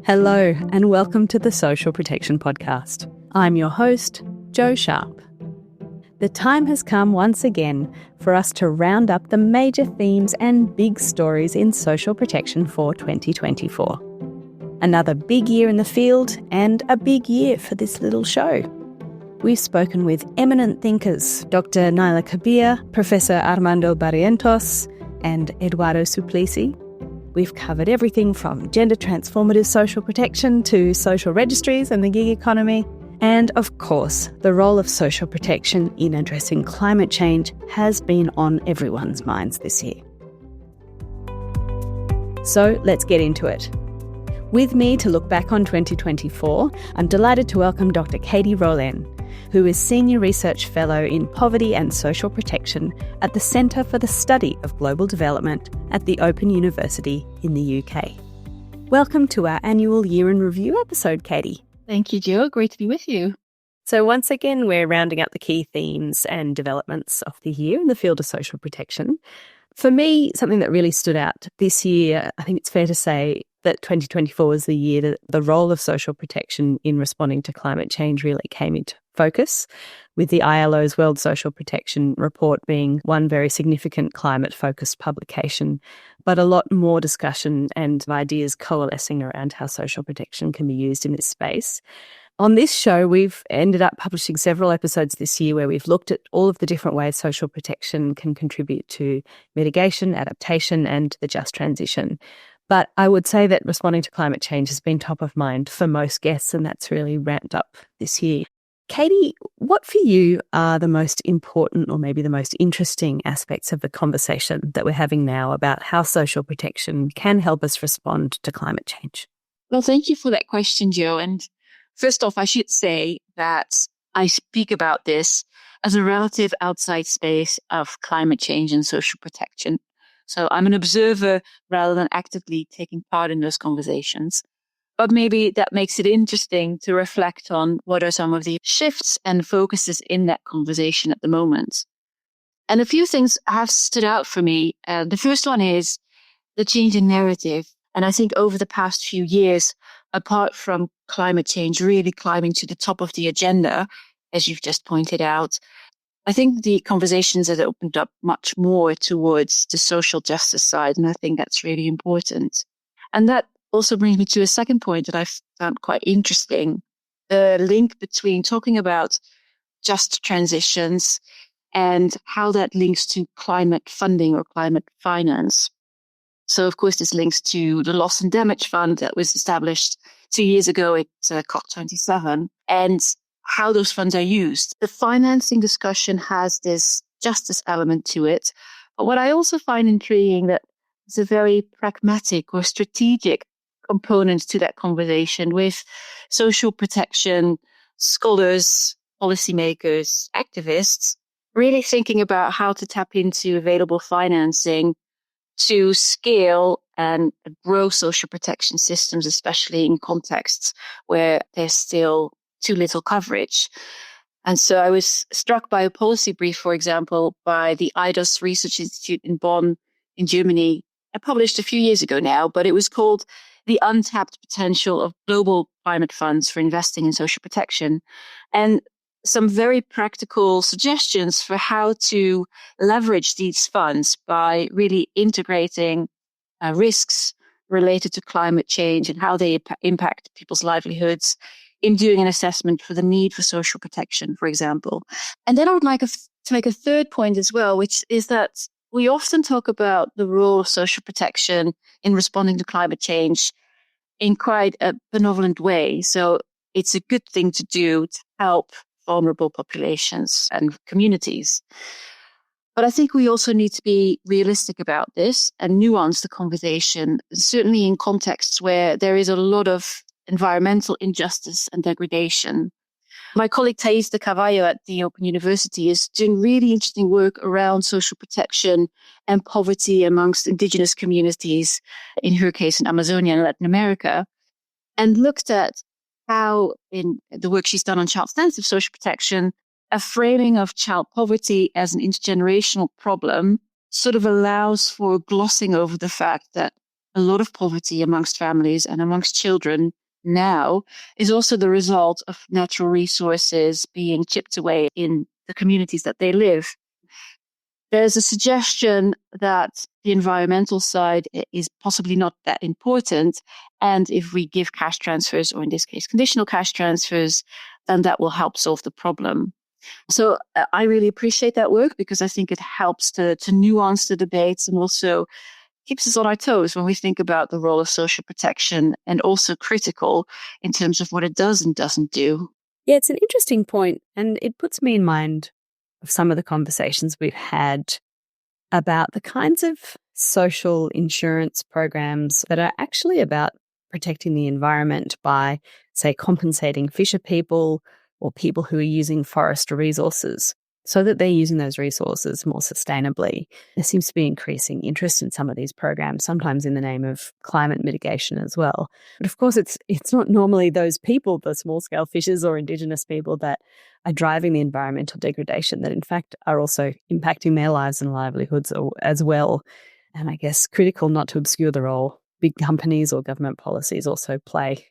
Hello, and welcome to the Social Protection Podcast. I'm your host, Jo Sharp. The time has come once again for us to round up the major themes and big stories in social protection for 2024. Another big year in the field and a big year for this little show. We've spoken with eminent thinkers, Dr. Naila Kabir, Professor Armando Barrientos, and Eduardo Suplicy. We've covered everything from gender transformative social protection to social registries and the gig economy. And of course, the role of social protection in addressing climate change has been on everyone's minds this year. So let's get into it. With me to look back on 2024, I'm delighted to welcome Dr. Keetie Roelen, who is Senior Research Fellow in Poverty and Social Protection at the Centre for the Study of Global Development at the Open University in the UK. Welcome to our annual Year in Review episode, Keetie. Thank you, Jo. Great to be with you. So once again, we're rounding up the key themes and developments of the year in the field of social protection. For me, something that really stood out this year, I think it's fair to say that 2024 was the year that the role of social protection in responding to climate change really came into focus, with the ILO's World Social Protection Report being one very significant climate-focused publication, but a lot more discussion and ideas coalescing around how social protection can be used in this space. On this show, we've ended up publishing several episodes this year where we've looked at all of the different ways social protection can contribute to mitigation, adaptation, and the just transition. But I would say that responding to climate change has been top of mind for most guests, and that's really ramped up this year. Keetie, what for you are the most important or maybe the most interesting aspects of the conversation that we're having now about how social protection can help us respond to climate change? Well, thank you for that question, Jo. And first off, I should say that I speak about this as a relative outside space of climate change and social protection. So I'm an observer rather than actively taking part in those conversations. But maybe that makes it interesting to reflect on what are some of the shifts and focuses in that conversation at the moment. And a few things have stood out for me. The first one is the change in narrative. And I think over the past few years, apart from climate change really climbing to the top of the agenda, as you've just pointed out, I think the conversations have opened up much more towards the social justice side. And I think that's really important. And that also brings me to a second point that I found quite interesting, the link between talking about just transitions and how that links to climate funding or climate finance. So, of course, this links to the Loss and Damage Fund that was established 2 years ago at COP27 and how those funds are used. The financing discussion has this justice element to it. But what I also find intriguing that it's a very pragmatic or strategic component to that conversation with social protection scholars, policymakers, activists, really thinking about how to tap into available financing to scale and grow social protection systems, especially in contexts where there's still too little coverage. And so I was struck by a policy brief, for example, by the IDOS Research Institute in Bonn in Germany. I published a few years ago now, but it was called The Untapped Potential of Global Climate Funds for Investing in Social Protection, and some very practical suggestions for how to leverage these funds by really integrating risks related to climate change and how they impact people's livelihoods in doing an assessment for the need for social protection, for example. And then I would like to make a third point as well, which is that we often talk about the role of social protection in responding to climate change in quite a benevolent way. So it's a good thing to do to help vulnerable populations and communities. But I think we also need to be realistic about this and nuance the conversation, certainly in contexts where there is a lot of environmental injustice and degradation. My colleague Thais de Carvalho at the Open University is doing really interesting work around social protection and poverty amongst indigenous communities, in her case in Amazonia and Latin America, and looked at how, in the work she's done on child-sensitive social protection, a framing of child poverty as an intergenerational problem sort of allows for glossing over the fact that a lot of poverty amongst families and amongst children now is also the result of natural resources being chipped away in the communities that they live. There's a suggestion that the environmental side is possibly not that important. And if we give cash transfers, or in this case, conditional cash transfers, then that will help solve the problem. So I really appreciate that work because I think it helps to nuance the debates and also keeps us on our toes when we think about the role of social protection, and also critical in terms of what it does and doesn't do. Yeah, it's an interesting point, and it puts me in mind of some of the conversations we've had about the kinds of social insurance programs that are actually about protecting the environment by, say, compensating fisher people or people who are using forest resources so that they're using those resources more sustainably. There seems to be increasing interest in some of these programs, sometimes in the name of climate mitigation as well. But of course, it's not normally those people, the small-scale fishers or Indigenous people, that are driving the environmental degradation, that in fact are also impacting their lives and livelihoods as well. And I guess critical not to obscure the role big companies or government policies also play.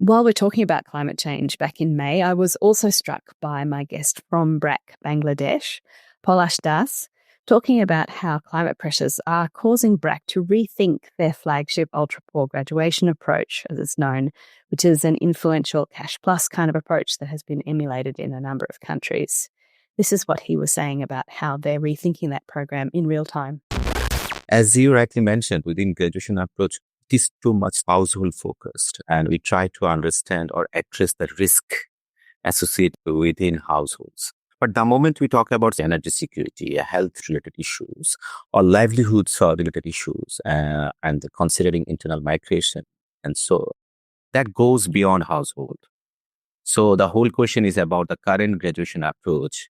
While we're talking about climate change, back in May, I was also struck by my guest from BRAC, Bangladesh, Polash Das, talking about how climate pressures are causing BRAC to rethink their flagship ultra-poor graduation approach, as it's known, which is an influential cash plus kind of approach that has been emulated in a number of countries. This is what he was saying about how they're rethinking that program in real time. As you rightly mentioned, within graduation approach, it is too much household focused, and we try to understand or address the risk associated within households. But the moment we talk about energy security, health related issues, or livelihoods related issues, and considering internal migration, and so that goes beyond household. So the whole question is about the current graduation approach.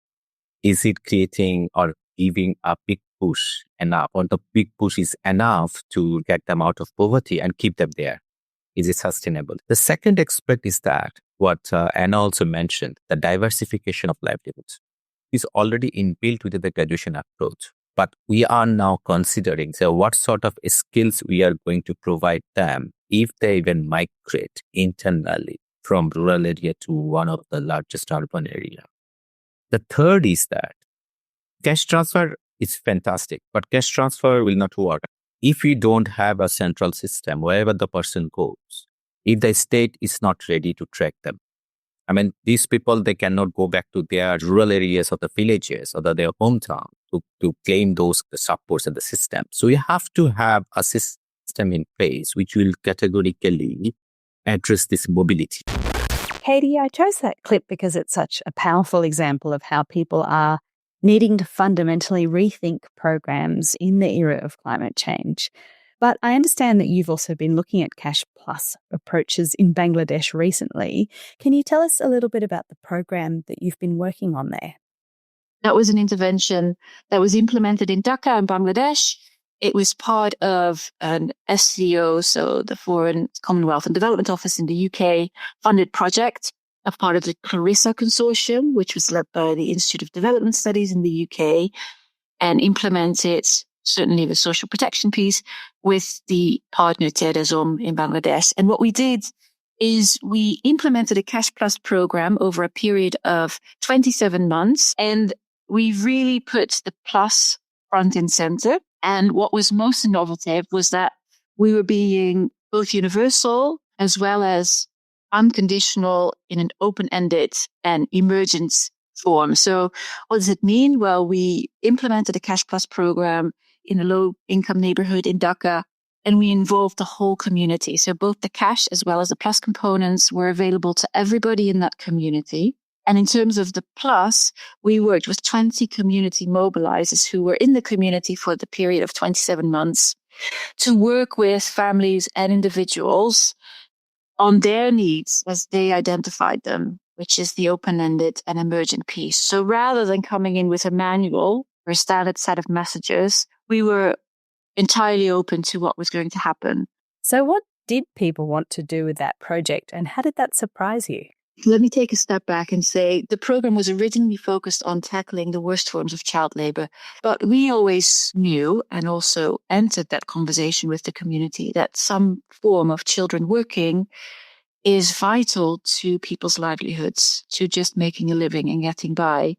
Is it creating or giving a big push enough, or the big push is enough to get them out of poverty and keep them there? Is it sustainable? The second aspect is that what Anna also mentioned, the diversification of livelihoods is already inbuilt within the graduation approach. But we are now considering what sort of skills we are going to provide them if they even migrate internally from rural area to one of the largest urban area. The third is that cash transfer is fantastic, but cash transfer will not work if we don't have a central system wherever the person goes, if the state is not ready to track them. I mean, these people, they cannot go back to their rural areas or the villages or their hometown to claim those supports in the system. So you have to have a system in place which will categorically address this mobility. Keetie, I chose that clip because it's such a powerful example of how people are needing to fundamentally rethink programs in the era of climate change. But I understand that you've also been looking at cash plus approaches in Bangladesh recently. Can you tell us a little bit about the program that you've been working on there? That was an intervention that was implemented in Dhaka in Bangladesh. It was part of an SCO, so the Foreign Commonwealth and Development Office in the UK, funded project, a part of the Clarissa Consortium, which was led by the Institute of Development Studies in the UK, and implemented certainly the social protection piece with the partner Terazom in Bangladesh. And what we did is we implemented a Cash Plus program over a period of 27 months. And we really put the plus front and center. And what was most innovative was that we were being both universal as well as unconditional in an open-ended and emergent form. So what does it mean? Well, we implemented a Cash Plus program in a low-income neighborhood in Dhaka, and we involved the whole community. So both the cash as well as the plus components were available to everybody in that community. And in terms of the plus, we worked with 20 community mobilizers who were in the community for the period of 27 months to work with families and individuals on their needs as they identified them, which is the open-ended and emergent piece. So rather than coming in with a manual or a standard set of messages, we were entirely open to what was going to happen. So what did people want to do with that project, and how did that surprise you? Let me take a step back and say the program was originally focused on tackling the worst forms of child labor, but we always knew and also entered that conversation with the community that some form of children working is vital to people's livelihoods, to just making a living and getting by.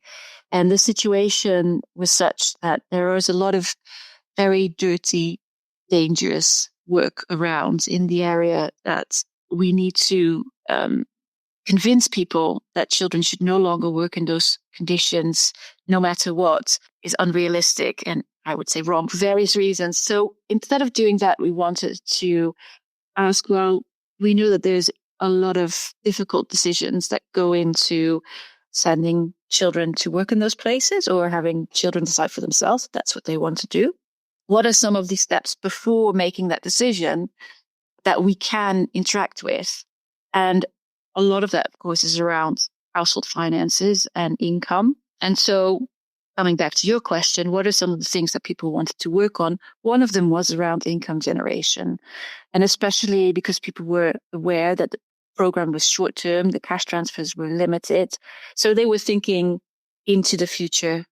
And the situation was such that there was a lot of very dirty, dangerous work around in the area that we need to convince people that children should no longer work in those conditions, no matter what, is unrealistic and I would say wrong for various reasons. So instead of doing that, we wanted to ask, well, we know that there's a lot of difficult decisions that go into sending children to work in those places or having children decide for themselves if that's what they want to do. What are some of the steps before making that decision that we can interact with? And a lot of that, of course, is around household finances and income. And so coming back to your question, what are some of the things that people wanted to work on? One of them was around income generation. And especially because people were aware that the program was short term, the cash transfers were limited. So they were thinking into the future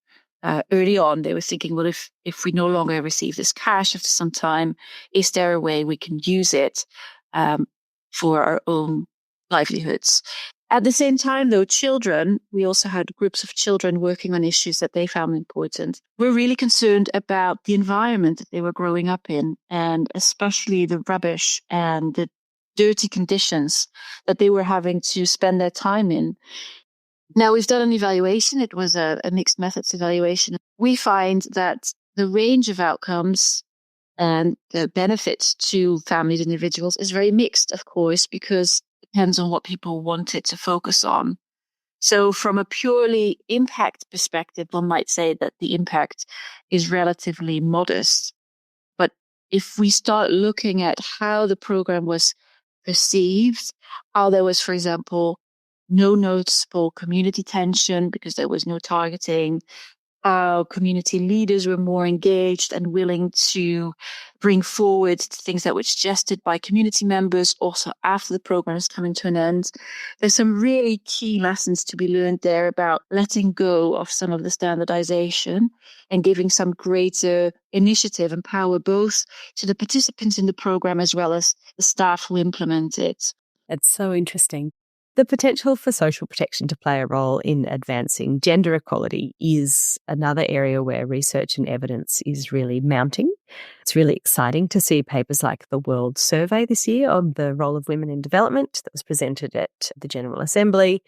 early on. They were thinking, well, if we no longer receive this cash after some time, is there a way we can use it for our own livelihoods? At the same time, though, children, we also had groups of children working on issues that they found important. We're really concerned about the environment that they were growing up in, and especially the rubbish and the dirty conditions that they were having to spend their time in. Now, we've done an evaluation. It was a mixed methods evaluation. We find that the range of outcomes and the benefits to families and individuals is very mixed, of course, because depends on what people wanted to focus on. So from a purely impact perspective, one might say that the impact is relatively modest. But if we start looking at how the program was perceived, how there was, for example, no noticeable community tension because there was no targeting, how community leaders were more engaged and willing to bring forward things that were suggested by community members also after the program is coming to an end. There's some really key lessons to be learned there about letting go of some of the standardization and giving some greater initiative and power both to the participants in the program as well as the staff who implement it. It's so interesting. The potential for social protection to play a role in advancing gender equality is another area where research and evidence is really mounting. It's really exciting to see papers like the World Survey this year on the role of women in development that was presented at the General Assembly.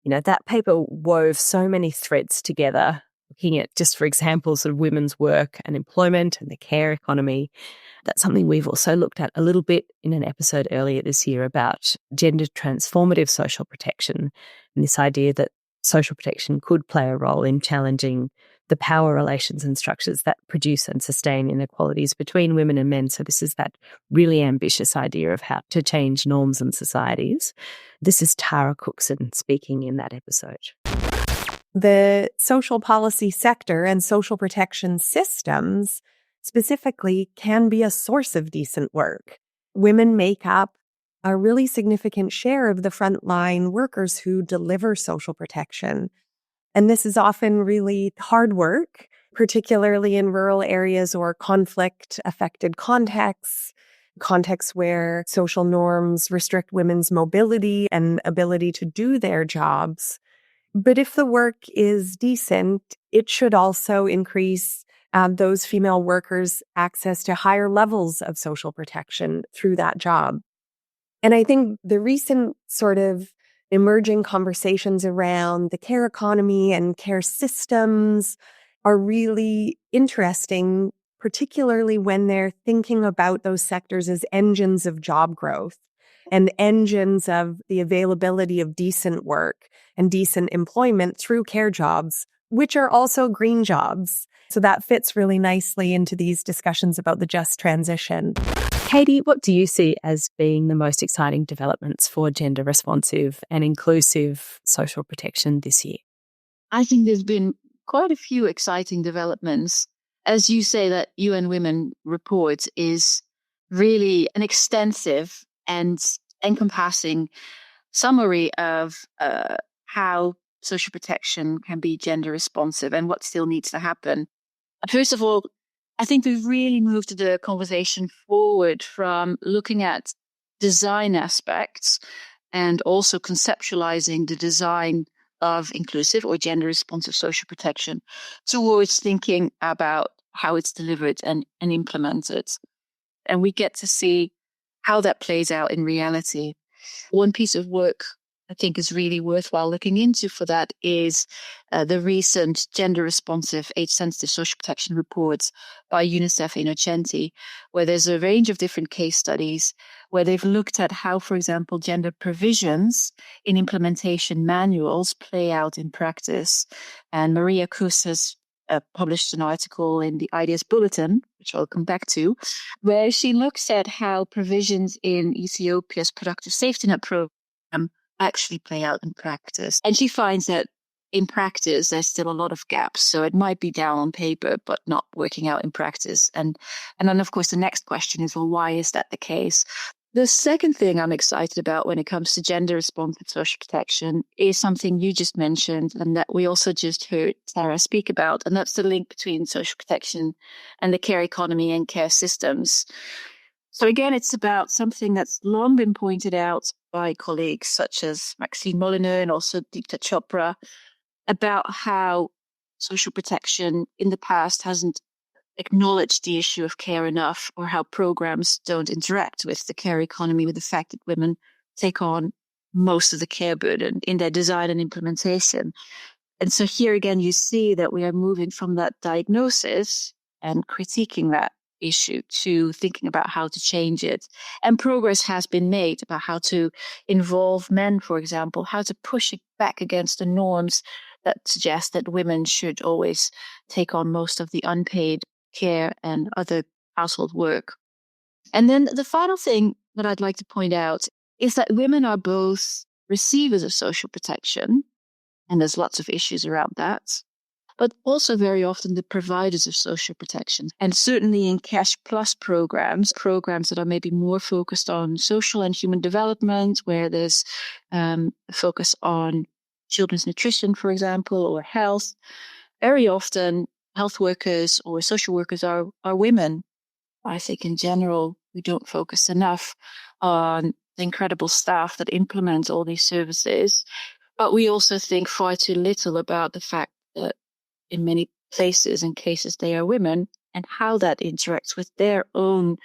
You know, that paper wove so many threads together, looking at just, for example, sort of women's work and employment and the care economy. That's something we've also looked at a little bit in an episode earlier this year about gender transformative social protection and this idea that social protection could play a role in challenging the power relations and structures that produce and sustain inequalities between women and men. So this is that really ambitious idea of how to change norms and societies. This is Tara Cookson speaking in that episode. The social policy sector and social protection systems specifically can be a source of decent work. Women make up a really significant share of the frontline workers who deliver social protection. And this is often really hard work, particularly in rural areas or conflict-affected contexts where social norms restrict women's mobility and ability to do their jobs. But if the work is decent, it should also increase those female workers' access to higher levels of social protection through that job. And I think the recent sort of emerging conversations around the care economy and care systems are really interesting, particularly when they're thinking about those sectors as engines of job growth and engines of the availability of decent work and decent employment through care jobs, which are also green jobs. So that fits really nicely into these discussions about the just transition. Keetie, what do you see as being the most exciting developments for gender responsive and inclusive social protection this year? I think there's been quite a few exciting developments. As you say, that UN Women report is really an extensive and encompassing summary of how social protection can be gender responsive and what still needs to happen. First of all, I think we've really moved the conversation forward from looking at design aspects and also conceptualizing the design of inclusive or gender responsive social protection towards thinking about how it's delivered and implemented. And we get to see how that plays out in reality. One piece of work I think is really worthwhile looking into for that is the recent gender responsive age sensitive social protection reports by UNICEF Innocenti, where there's a range of different case studies where they've looked at how, for example, gender provisions in implementation manuals play out in practice. And Maria Kus has published an article in the Ideas Bulletin, which I'll come back to, where she looks at how provisions in Ethiopia's productive safety net program actually play out in practice. And she finds that in practice, there's still a lot of gaps. So it might be down on paper, but not working out in practice. And then, of course, the next question is, well, why is that the case? The second thing I'm excited about when it comes to gender responsive social protection is something you just mentioned and that we also just heard Sarah speak about, and that's the link between social protection and the care economy and care systems. So again, it's about something that's long been pointed out by colleagues such as Maxine Molyneux and also Deepta Chopra about how social protection in the past hasn't acknowledged the issue of care enough, or how programs don't interact with the care economy, with the fact that women take on most of the care burden in their design and implementation. And so here again, you see that we are moving from that diagnosis and critiquing that issue to thinking about how to change it. And progress has been made about how to involve men, for example, how to push it back against the norms that suggest that women should always take on most of the unpaid care and other household work. And then the final thing that I'd like to point out is that women are both receivers of social protection, and there's lots of issues around that, but also very often the providers of social protection. And certainly in Cash Plus programs that are maybe more focused on social and human development, where there's a focus on children's nutrition, for example, or health, very often health workers or social workers are women. I think in general, we don't focus enough on the incredible staff that implement all these services. But we also think far too little about the fact that in many places and cases they are women and how that interacts with their own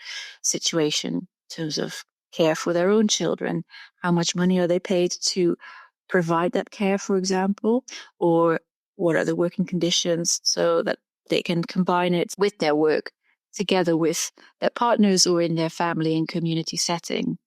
situation in terms of care for their own children. How much money are they paid to provide that care, for example, or what are the working conditions so that they can combine it with their work together with their partners or in their family and community setting.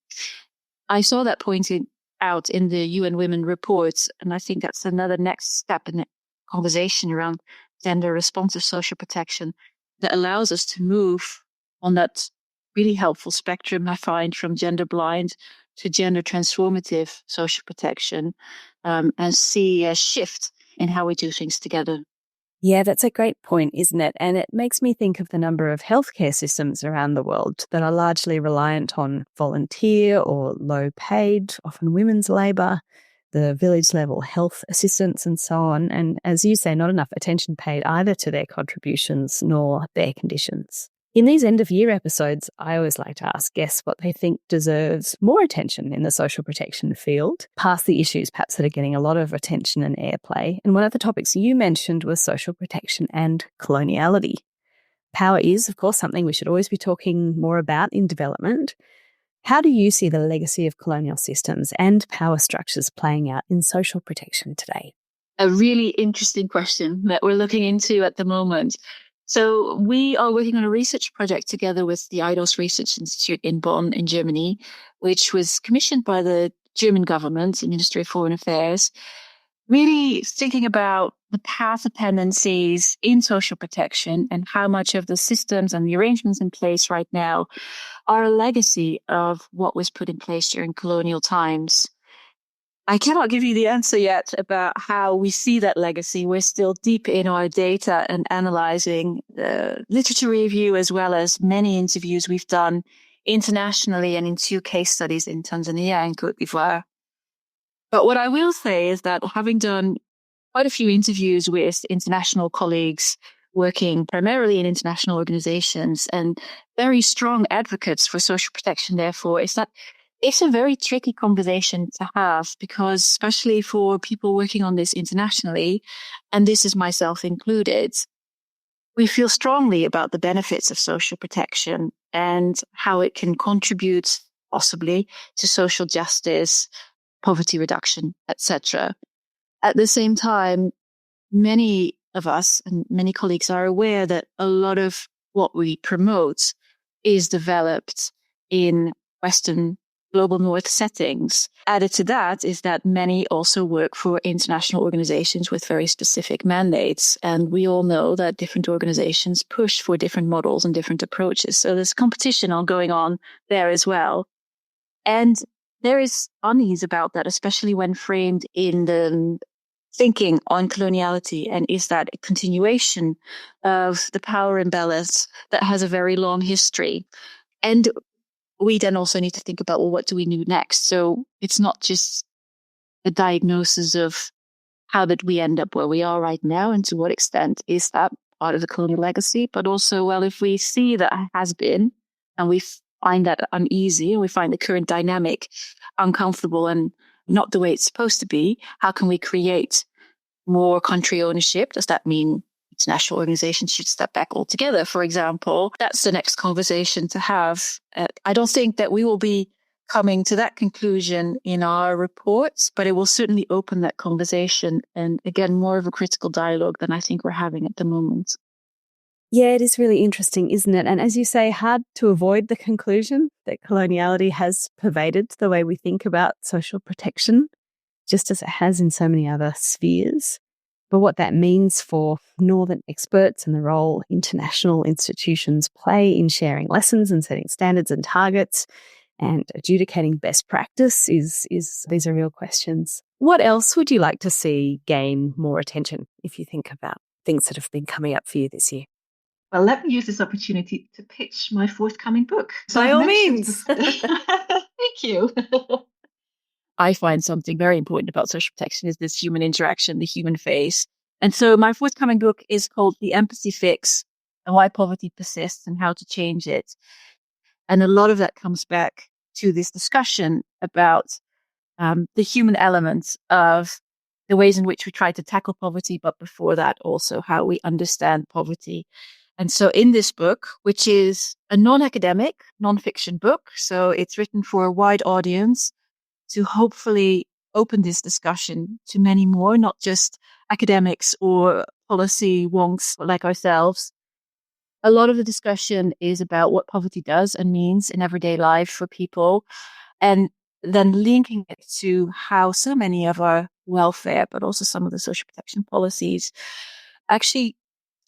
I saw that pointed out in the UN Women reports, and I think that's another next step in the conversation around gender responsive social protection that allows us to move on that really helpful spectrum, I find, from gender blind to gender transformative social protection, and see a shift in how we do things together. Yeah, that's a great point, isn't it? And it makes me think of the number of healthcare systems around the world that are largely reliant on volunteer or low-paid, often women's labour, the village-level health assistants and so on. And as you say, not enough attention paid either to their contributions nor their conditions. In these end-of-year episodes, I always like to ask guests what they think deserves more attention in the social protection field, past the issues perhaps that are getting a lot of attention and airplay. And one of the topics you mentioned was social protection and coloniality. Power is, of course, something we should always be talking more about in development. How do you see the legacy of colonial systems and power structures playing out in social protection today? A really interesting question that we're looking into at the moment. So we are working on a research project together with the IDOS Research Institute in Bonn in Germany, which was commissioned by the German government, the Ministry of Foreign Affairs, really thinking about the path dependencies in social protection and how much of the systems and the arrangements in place right now are a legacy of what was put in place during colonial times. I cannot give you the answer yet about how we see that legacy. We're still deep in our data and analyzing the literature review, as well as many interviews we've done internationally and in 2 case studies in Tanzania and Cote d'Ivoire. But what I will say is that having done quite a few interviews with international colleagues working primarily in international organizations and very strong advocates for social protection, therefore, is that it's a very tricky conversation to have because especially for people working on this internationally, and this is myself included, we feel strongly about the benefits of social protection and how it can contribute possibly to social justice, poverty reduction, etc. At the same time, many of us and many colleagues are aware that a lot of what we promote is developed in Western global North settings. Added to that is that many also work for international organizations with very specific mandates. And we all know that different organizations push for different models and different approaches. So there's competition going on there as well. And there is unease about that, especially when framed in the thinking on coloniality, and is that a continuation of the power imbalance that has a very long history. And we then also need to think about, well, what do we do next? So it's not just a diagnosis of how did we end up where we are right now and to what extent is that part of the colonial legacy, but also, well, if we see that it has been and we find that uneasy and we find the current dynamic uncomfortable and not the way it's supposed to be, how can we create more country ownership? Does that mean international organizations should step back altogether, for example? That's the next conversation to have. I don't think that we will be coming to that conclusion in our reports, but it will certainly open that conversation and, again, more of a critical dialogue than I think we're having at the moment. Yeah, it is really interesting, isn't it? And as you say, hard to avoid the conclusion that coloniality has pervaded the way we think about social protection, just as it has in so many other spheres. But what that means for Northern experts and the role international institutions play in sharing lessons and setting standards and targets and adjudicating best practice is these are real questions. What else would you like to see gain more attention if you think about things that have been coming up for you this year? Well, let me use this opportunity to pitch my forthcoming book. By all means. Thank you. I find something very important about social protection is this human interaction, the human face. And so my forthcoming book is called The Empathy Fix and Why Poverty Persists and How to Change It. And a lot of that comes back to this discussion about the human elements of the ways in which we try to tackle poverty, but before that also how we understand poverty. And so in this book, which is a non-academic, non-fiction book, so it's written for a wide audience, to hopefully open this discussion to many more, not just academics or policy wonks like ourselves. A lot of the discussion is about what poverty does and means in everyday life for people, and then linking it to how so many of our welfare, but also some of the social protection policies actually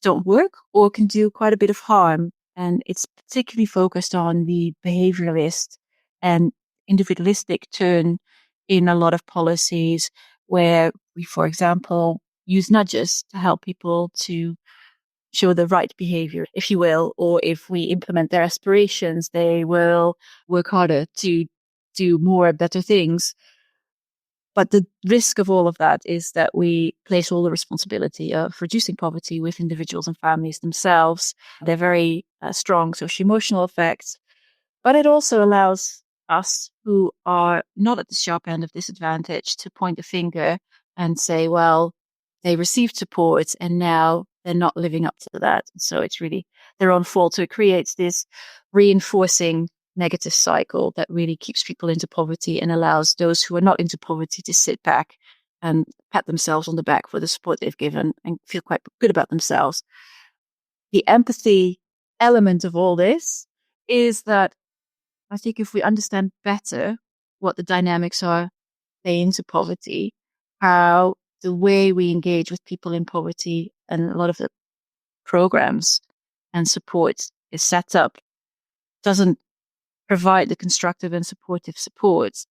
don't work or can do quite a bit of harm. And it's particularly focused on the behavioralist and individualistic turn in a lot of policies where we, for example, use nudges to help people to show the right behavior, if you will, or if we implement their aspirations, they will work harder to do more better things. But the risk of all of that is that we place all the responsibility of reducing poverty with individuals and families themselves. They're very strong socio-emotional effects, but it also allows us who are not at the sharp end of disadvantage to point a finger and say, well, they received support and now they're not living up to that. So it's really their own fault. So it creates this reinforcing negative cycle that really keeps people into poverty and allows those who are not into poverty to sit back and pat themselves on the back for the support they've given and feel quite good about themselves. The empathy element of all this is that I think if we understand better what the dynamics are playing into poverty, how the way we engage with people in poverty and a lot of the programs and support is set up doesn't provide the constructive and supportive supports,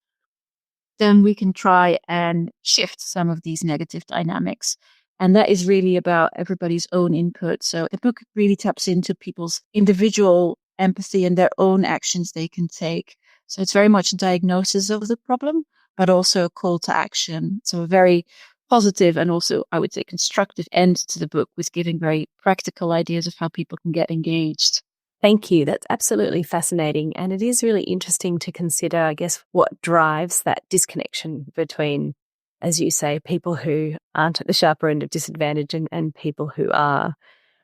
then we can try and shift some of these negative dynamics. And that is really about everybody's own input. So the book really taps into people's individual empathy and their own actions they can take. So it's very much a diagnosis of the problem, but also a call to action. So a very positive and also, I would say, constructive end to the book with giving very practical ideas of how people can get engaged. Thank you. That's absolutely fascinating. And it is really interesting to consider, I guess, what drives that disconnection between, as you say, people who aren't at the sharper end of disadvantage and people who are.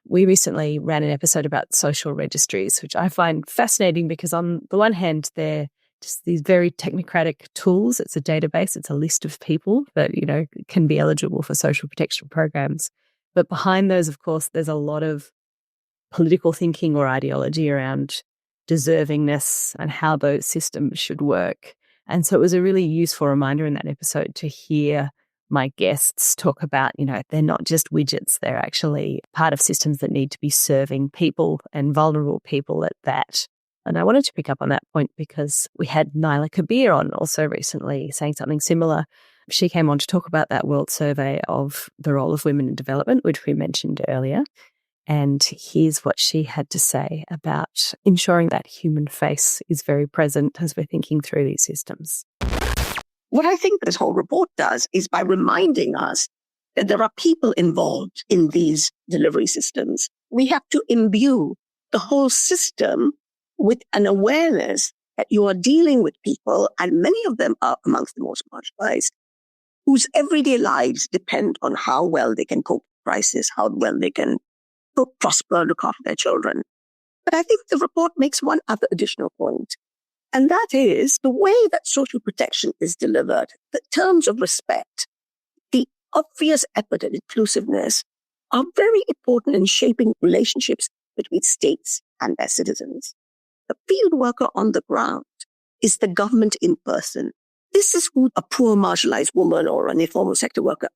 We recently ran an episode about social registries, which I find fascinating because on the one hand, they're just these very technocratic tools. It's a database. It's a list of people that, can be eligible for social protection programs. But behind those, of course, there's a lot of political thinking or ideology around deservingness and how those systems should work. And so it was a really useful reminder in that episode to hear my guests talk about, they're not just widgets, they're actually part of systems that need to be serving people and vulnerable people at that. And I wanted to pick up on that point because we had Naila Kabir on also recently saying something similar. She came on to talk about that World Survey of the role of women in development, which we mentioned earlier. And here's what she had to say about ensuring that human face is very present as we're thinking through these systems. What I think this whole report does is by reminding us that there are people involved in these delivery systems. We have to imbue the whole system with an awareness that you are dealing with people, and many of them are amongst the most marginalized, whose everyday lives depend on how well they can cope with crisis, how well they can prosper, look after their children. But I think the report makes one other additional point. And that is the way that social protection is delivered, the terms of respect, the obvious effort at inclusiveness are very important in shaping relationships between states and their citizens. The field worker on the ground is the government in person. This is who a poor marginalized woman or an informal sector worker,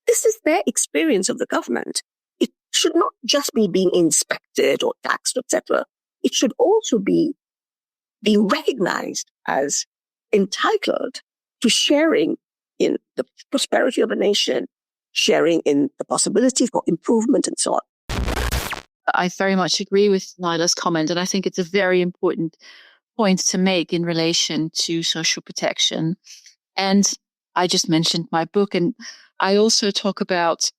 this is their experience of the government. It should not just be being inspected or taxed, etc. It should also be being recognized as entitled to sharing in the prosperity of a nation, sharing in the possibilities for improvement and so on. I very much agree with Naila's comment, and I think it's a very important point to make in relation to social protection. And I just mentioned my book, and I also talk about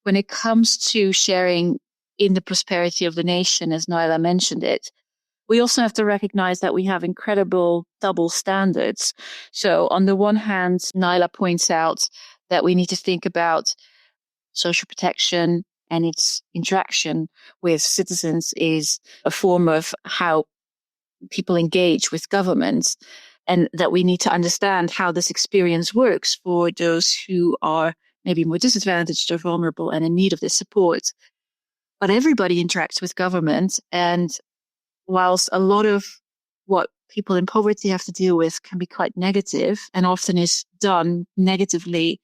when it comes to sharing in the prosperity of the nation, as Naila mentioned it, we also have to recognize that we have incredible double standards. So on the one hand, Naila points out that we need to think about social protection and its interaction with citizens is a form of how people engage with governments, and that we need to understand how this experience works for those who are maybe more disadvantaged or vulnerable and in need of this support. But everybody interacts with government, and whilst a lot of what people in poverty have to deal with can be quite negative and often is done negatively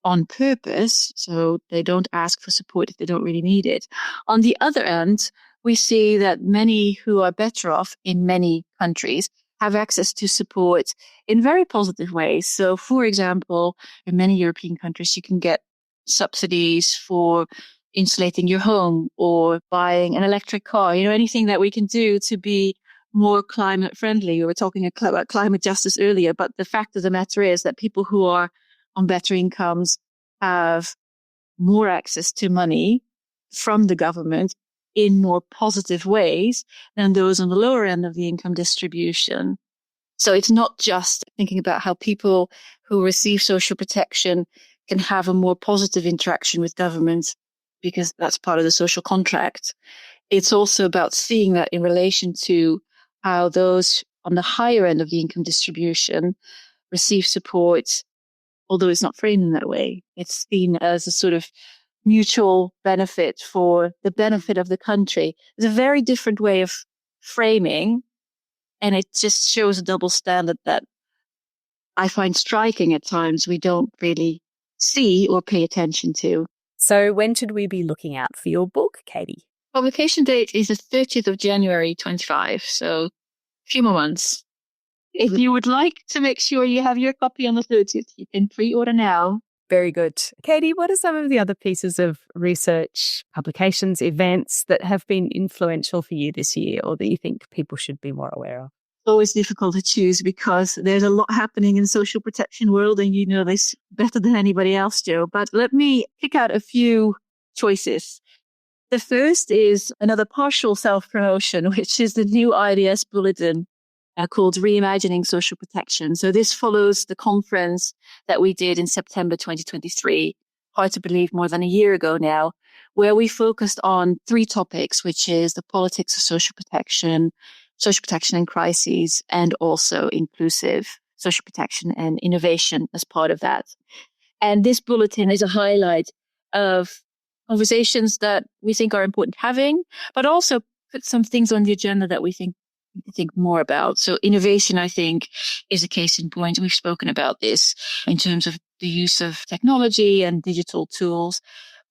on purpose, so they don't ask for support if they don't really need it. On the other end, we see that many who are better off in many countries have access to support in very positive ways. So, for example, in many European countries, you can get subsidies for insulating your home or buying an electric car, anything that we can do to be more climate friendly. We were talking about climate justice earlier, but the fact of the matter is that people who are on better incomes have more access to money from the government in more positive ways than those on the lower end of the income distribution. So it's not just thinking about how people who receive social protection can have a more positive interaction with government, because that's part of the social contract. It's also about seeing that in relation to how those on the higher end of the income distribution receive support, although it's not framed in that way. It's seen as a sort of mutual benefit for the benefit of the country. It's a very different way of framing, and it just shows a double standard that I find striking at times we don't really see or pay attention to. So when should we be looking out for your book, Keetie? Publication date is the 30th of January 25, so a few more months. If you would like to make sure you have your copy on the 30th, you can pre-order now. Very good. Keetie, what are some of the other pieces of research, publications, events that have been influential for you this year or that you think people should be more aware of? always difficult to choose because there's a lot happening in the social protection world, and you know this better than anybody else, Joe. But let me pick out a few choices. The first is another partial self-promotion, which is the new IDS bulletin called Reimagining Social Protection. So this follows the conference that we did in September 2023, hard to believe more than a year ago now, where we focused on 3 topics, which is the politics of social protection in crises, and also inclusive social protection and innovation as part of that. And this bulletin is a highlight of conversations that we think are important having, but also put some things on the agenda that we think more about. So innovation, I think, is a case in point. We've spoken about this in terms of the use of technology and digital tools.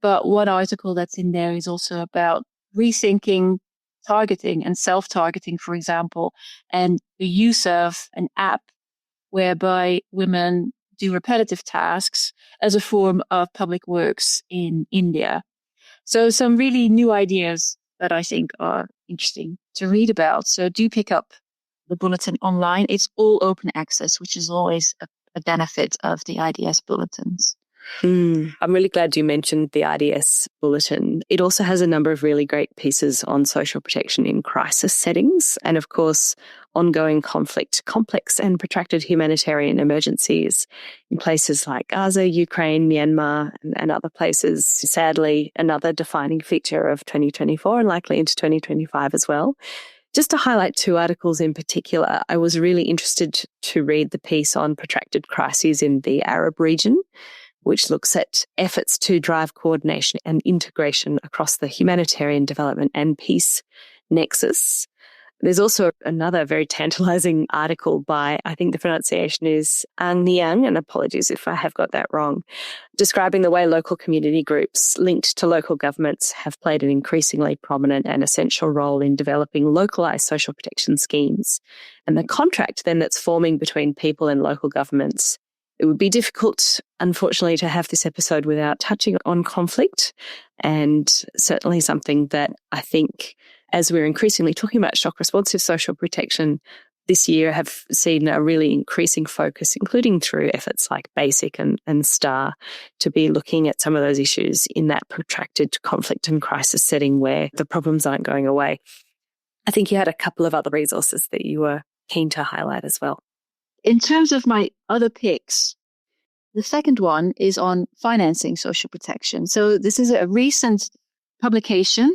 But one article that's in there is also about rethinking targeting and self-targeting, for example, and the use of an app whereby women do repetitive tasks as a form of public works in India. So some really new ideas that I think are interesting to read about. So do pick up the bulletin online. It's all open access, which is always a benefit of the IDS bulletins. I'm really glad you mentioned the IDS bulletin. It also has a number of really great pieces on social protection in crisis settings and, of course, ongoing conflict, complex and protracted humanitarian emergencies in places like Gaza, Ukraine, Myanmar, and other places. Sadly, another defining feature of 2024 and likely into 2025 as well. Just to highlight 2 articles in particular, I was really interested to read the piece on protracted crises in the Arab region, which looks at efforts to drive coordination and integration across the humanitarian development and peace nexus. There's also another very tantalizing article by, I think the pronunciation is Ang Niang, and apologies if I have got that wrong, describing the way local community groups linked to local governments have played an increasingly prominent and essential role in developing localised social protection schemes. And the contract then that's forming between people and local governments. It would be difficult, unfortunately, to have this episode without touching on conflict, and certainly something that I think, as we're increasingly talking about shock responsive social protection this year, have seen a really increasing focus, including through efforts like BASIC and STAR, to be looking at some of those issues in that protracted conflict and crisis setting where the problems aren't going away. I think you had a couple of other resources that you were keen to highlight as well. In terms of my other picks, the second one is on financing social protection. So this is a recent publication.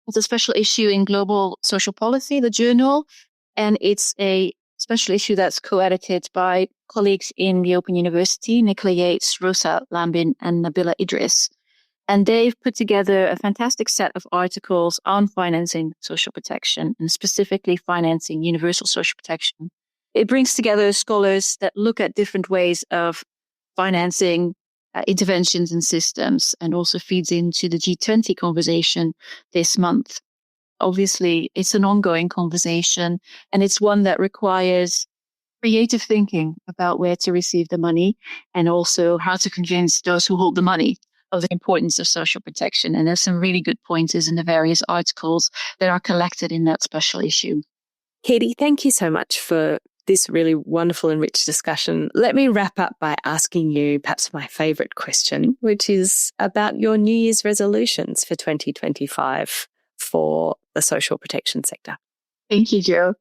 It's a special issue in Global Social Policy, the journal, and it's a special issue that's co-edited by colleagues in the Open University, Nicola Yates, Rosa Lambin, and Nabila Idris. And they've put together a fantastic set of articles on financing social protection, and specifically financing universal social protection. It brings together scholars that look at different ways of financing interventions and systems, and also feeds into the G20 conversation this month. Obviously, it's an ongoing conversation, and it's one that requires creative thinking about where to receive the money and also how to convince those who hold the money of the importance of social protection. And there's some really good pointers in the various articles that are collected in that special issue. Keetie, thank you so much for this really wonderful and rich discussion. Let me wrap up by asking you perhaps my favourite question, which is about your New Year's resolutions for 2025 for the social protection sector. Thank you, Jo.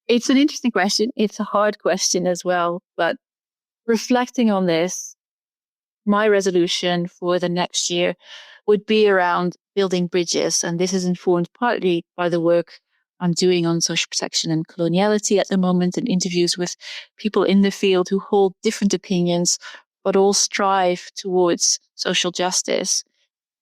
It's an interesting question. It's a hard question as well, but reflecting on this, my resolution for the next year would be around building bridges. And this is informed partly by the work I'm doing on social protection and coloniality at the moment, and interviews with people in the field who hold different opinions, but all strive towards social justice.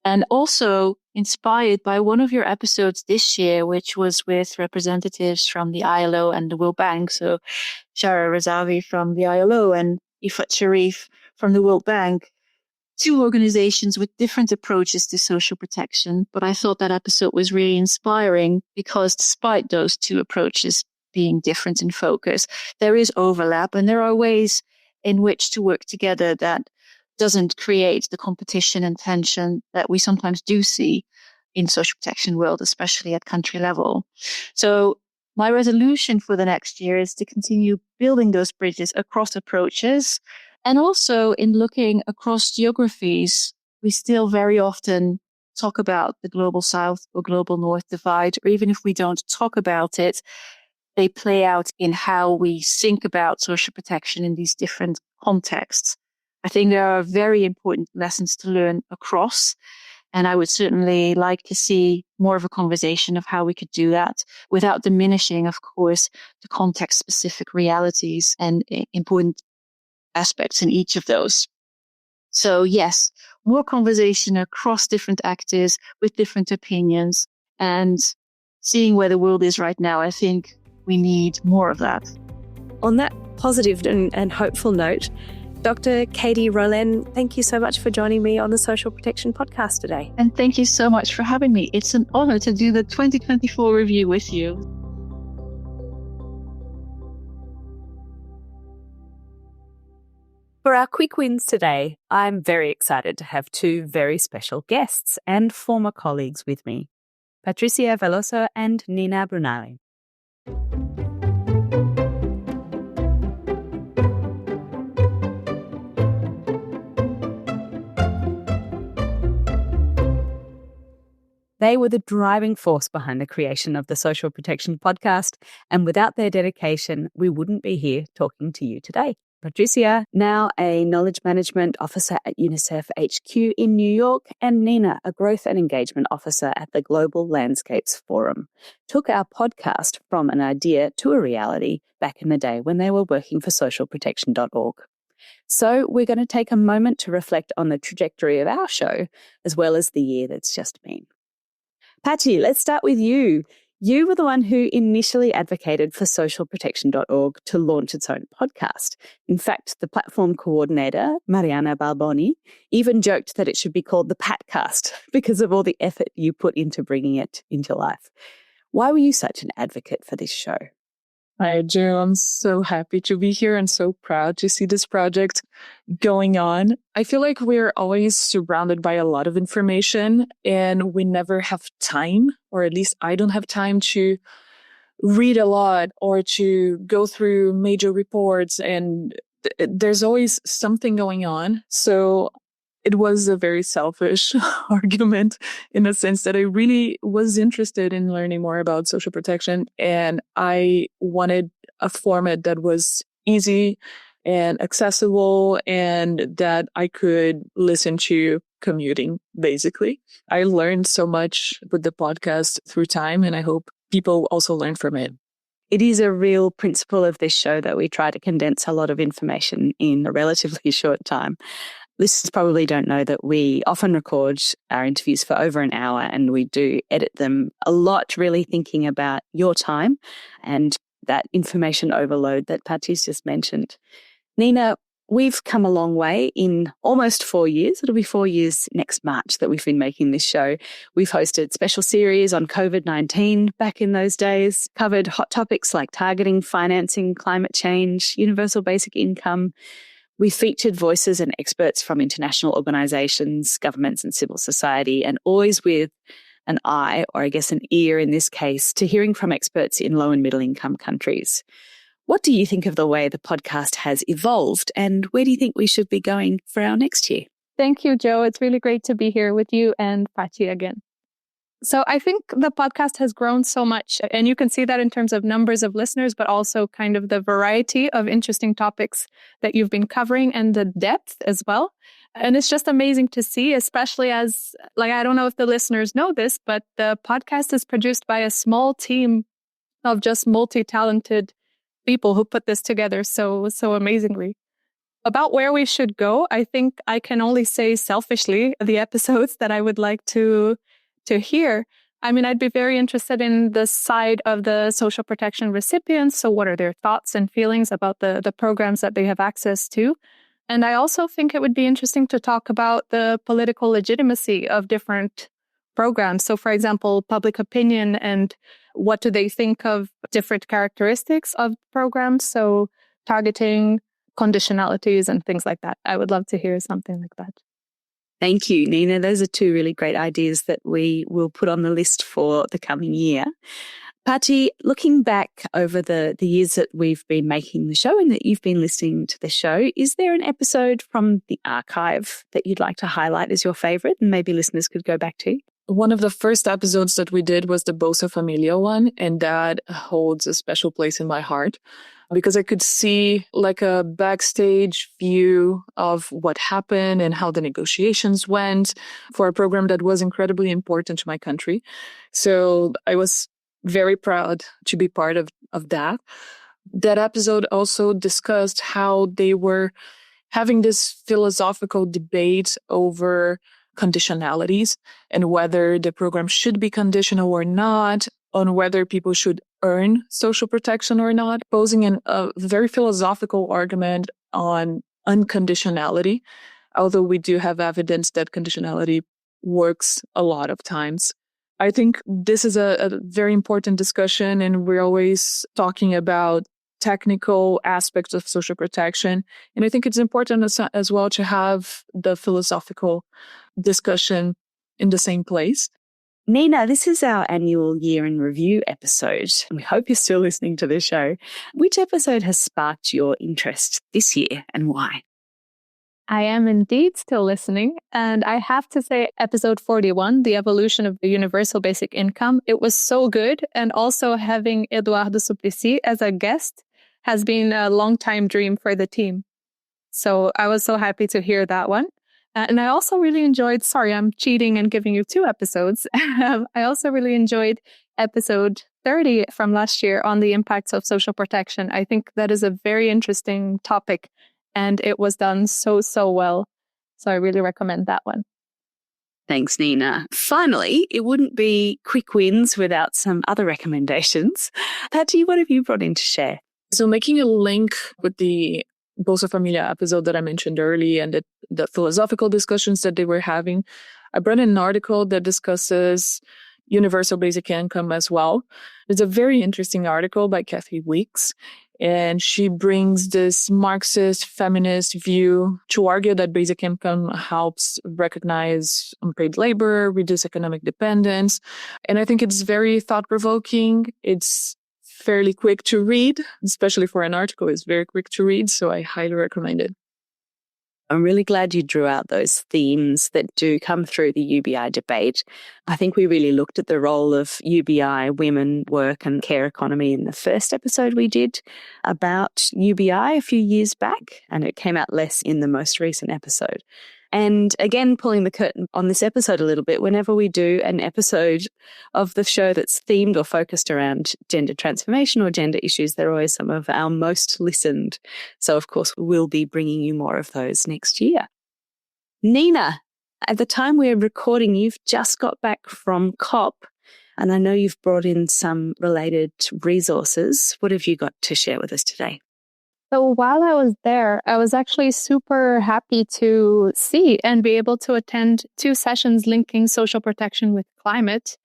And also inspired by one of your episodes this year, which was with representatives from the ILO and the World Bank. So Shara Razavi from the ILO and Ifat Sharif from the World Bank. 2 organizations with different approaches to social protection. But I thought that episode was really inspiring because despite those 2 approaches being different in focus, there is overlap, and there are ways in which to work together that doesn't create the competition and tension that we sometimes do see in social protection world, especially at country level. So my resolution for the next year is to continue building those bridges across approaches. And also in looking across geographies, we still very often talk about the global south or global north divide, or even if we don't talk about it, they play out in how we think about social protection in these different contexts. I think there are very important lessons to learn across. And I would certainly like to see more of a conversation of how we could do that without diminishing, of course, the context-specific realities and important aspects in each of those. So yes, more conversation across different actors with different opinions and seeing where the world is right now. I think we need more of that. On that positive and hopeful note, Dr. Keetie Roelen, thank you so much for joining me on the Social Protection Podcast today. And thank you so much for having me. It's an honor to do the 2024 review with you. For our quick wins today, I'm very excited to have two very special guests and former colleagues with me, Patricia Velloso and Marina Brunale. They were the driving force behind the creation of the Social Protection Podcast, and without their dedication, we wouldn't be here talking to you today. Patricia, now a Knowledge Management Officer at UNICEF HQ in New York, and Nina, a Growth and Engagement Officer at the Global Landscapes Forum, took our podcast from an idea to a reality back in the day when they were working for socialprotection.org. So we're going to take a moment to reflect on the trajectory of our show, as well as the year that's just been. Patty, let's start with you. You were the one who initially advocated for socialprotection.org to launch its own podcast. In fact, the platform coordinator, Mariana Balboni, even joked that it should be called the Patcast because of all the effort you put into bringing it into life. Why were you such an advocate for this show? Hi, Joe. I'm so happy to be here and so proud to see this project going on. I feel like we're always surrounded by a lot of information and we never have time, or at least I don't have time to read a lot or to go through major reports, and there's always something going on. So it was a very selfish argument in a sense that I really was interested in learning more about social protection. And I wanted a format that was easy and accessible and that I could listen to commuting, basically. I learned so much with the podcast through time, and I hope people also learn from it. It is a real principle of this show that we try to condense a lot of information in a relatively short time. Listeners probably don't know that we often record our interviews for over an hour, and we do edit them a lot, really thinking about your time and that information overload that Patty's just mentioned. Nina, we've come a long way in almost 4 years. It'll be 4 years next March that we've been making this show. We've hosted special series on COVID-19 back in those days, covered hot topics like targeting, financing, climate change, universal basic income. We featured voices and experts from international organisations, governments and civil society, and always with an eye, or I guess an ear in this case, to hearing from experts in low and middle income countries. What do you think of the way the podcast has evolved, and where do you think we should be going for our next year? Thank you, Joe. It's really great to be here with you and Pachi again. So I think the podcast has grown so much, and you can see that in terms of numbers of listeners, but also kind of the variety of interesting topics that you've been covering and the depth as well. And it's just amazing to see, especially as, I don't know if the listeners know this, but the podcast is produced by a small team of just multi-talented people who put this together so amazingly. About where we should go, I think I can only say selfishly the episodes that I would like to hear. I mean, I'd be very interested in the side of the social protection recipients. So what are their thoughts and feelings about the programs that they have access to? And I also think it would be interesting to talk about the political legitimacy of different programs. So, for example, public opinion and what do they think of different characteristics of programs? So targeting, conditionalities and things like that. I would love to hear something like that. Thank you, Nina. Those are two really great ideas that we will put on the list for the coming year. Patty, looking back over the years that we've been making the show and that you've been listening to the show, is there an episode from the archive that you'd like to highlight as your favourite and maybe listeners could go back to? One of the first episodes that we did was the Bolsa Familia one, and that holds a special place in my heart because I could see like a backstage view of what happened and how the negotiations went for a program that was incredibly important to my country. So I was very proud to be part of that. That episode also discussed how they were having this philosophical debate over conditionalities and whether the program should be conditional or not, on whether people should earn social protection or not, posing a very philosophical argument on unconditionality, although we do have evidence that conditionality works a lot of times. I think this is a very important discussion, and we're always talking about technical aspects of social protection. And I think it's important as well to have the philosophical discussion in the same place. Nina, this is our annual year in review episode. We hope you're still listening to this show. Which episode has sparked your interest this year and why? I am indeed still listening. And I have to say, episode 41, the evolution of the universal basic income, it was so good. And also having Eduardo Suplicy as a guest has been a long time dream for the team. So I was so happy to hear that one. And I also really enjoyed, sorry, I'm cheating and giving you 2 episodes. I also really enjoyed episode 30 from last year on the impacts of social protection. I think that is a very interesting topic. And it was done so well. So I really recommend that one. Thanks, Nina. Finally, it wouldn't be quick wins without some other recommendations. Patty, what have you brought in to share? So making a link with the Bolsa Familia episode that I mentioned earlier and the philosophical discussions that they were having, I brought in an article that discusses universal basic income as well. It's a very interesting article by Kathy Weeks. And she brings this Marxist feminist view to argue that basic income helps recognize unpaid labor, reduce economic dependence. And I think it's very thought-provoking. It's fairly quick to read, especially for an article. It's very quick to read, so I highly recommend it. I'm really glad you drew out those themes that do come through the UBI debate. I think we really looked at the role of UBI, women, work and care economy in the first episode we did about UBI a few years back, and it came out less in the most recent episode. And again, pulling the curtain on this episode a little bit, whenever we do an episode of the show that's themed or focused around gender transformation or gender issues, they're always some of our most listened. So, of course, we'll be bringing you more of those next year. Nina, at the time we're recording, you've just got back from COP, and I know you've brought in some related resources. What have you got to share with us today? So while I was there, I was actually super happy to see and be able to attend 2 sessions linking social protection with climate.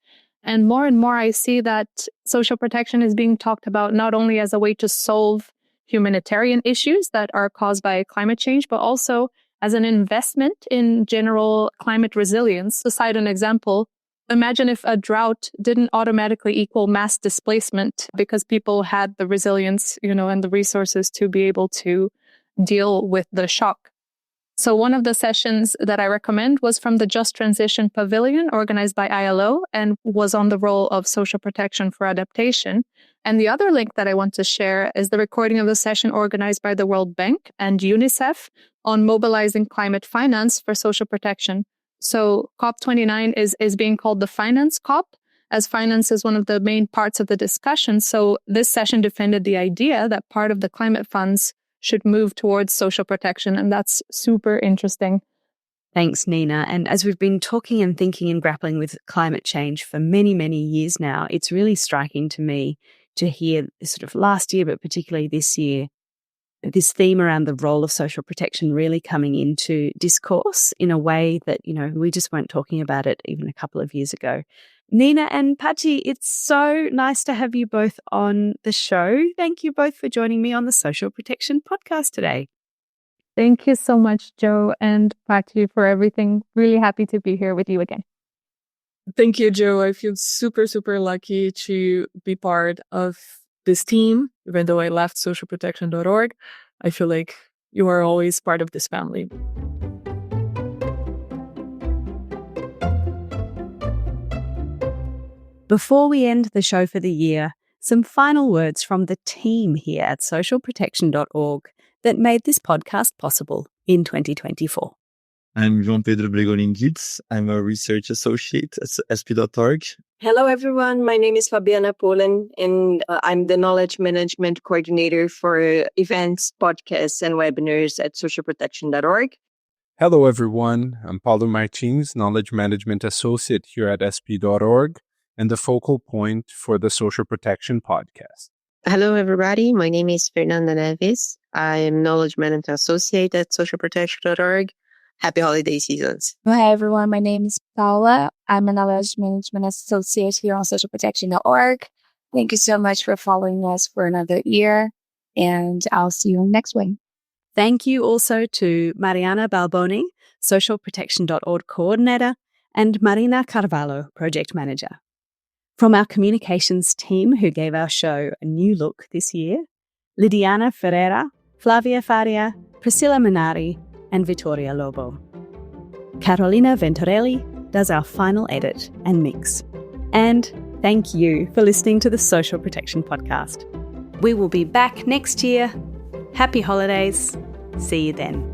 And more I see that social protection is being talked about not only as a way to solve humanitarian issues that are caused by climate change, but also as an investment in general climate resilience. To cite an example, imagine if a drought didn't automatically equal mass displacement because people had the resilience, and the resources to be able to deal with the shock. So one of the sessions that I recommend was from the Just Transition Pavilion organized by ILO and was on the role of social protection for adaptation. And the other link that I want to share is the recording of the session organized by the World Bank and UNICEF on mobilizing climate finance for social protection. So COP29 is being called the Finance COP, as finance is one of the main parts of the discussion. So this session defended the idea that part of the climate funds should move towards social protection. And that's super interesting. Thanks, Nina. And as we've been talking and thinking and grappling with climate change for many, many years now, it's really striking to me to hear sort of last year, but particularly this year, this theme around the role of social protection really coming into discourse in a way that, we just weren't talking about it even a couple of years ago. Nina and Patty, it's so nice to have you both on the show. Thank you both for joining me on the Social Protection Podcast today. Thank you so much, Jo and Patty, for everything. Really happy to be here with you again. Thank you, Joe. I feel super, super lucky to be part of this team. Even though I left socialprotection.org, I feel like you are always part of this family. Before we end the show for the year, some final words from the team here at socialprotection.org that made this podcast possible in 2024. I'm João Pedro Bregolin-Gitz. I'm a research associate at sp.org. Hello, everyone. My name is Fabiana Polen, and I'm the knowledge management coordinator for events, podcasts, and webinars at socialprotection.org. Hello, everyone. I'm Paulo Martins, knowledge management associate here at sp.org and the focal point for the Social Protection podcast. Hello, everybody. My name is Fernanda Neves. I am knowledge management associate at socialprotection.org. Happy holiday seasons. Hi, everyone. My name is Paula. I'm a knowledge management associate here on socialprotection.org. Thank you so much for following us for another year, and I'll see you next week. Thank you also to Mariana Balboni, socialprotection.org coordinator, and Marina Carvalho, project manager. From our communications team who gave our show a new look this year, Lidiana Ferreira, Flavia Faria, Priscilla Minari, and Vittoria Lobo. Carolina Venturelli does our final edit and mix. And thank you for listening to the Social Protection Podcast. We will be back next year. Happy holidays. See you then.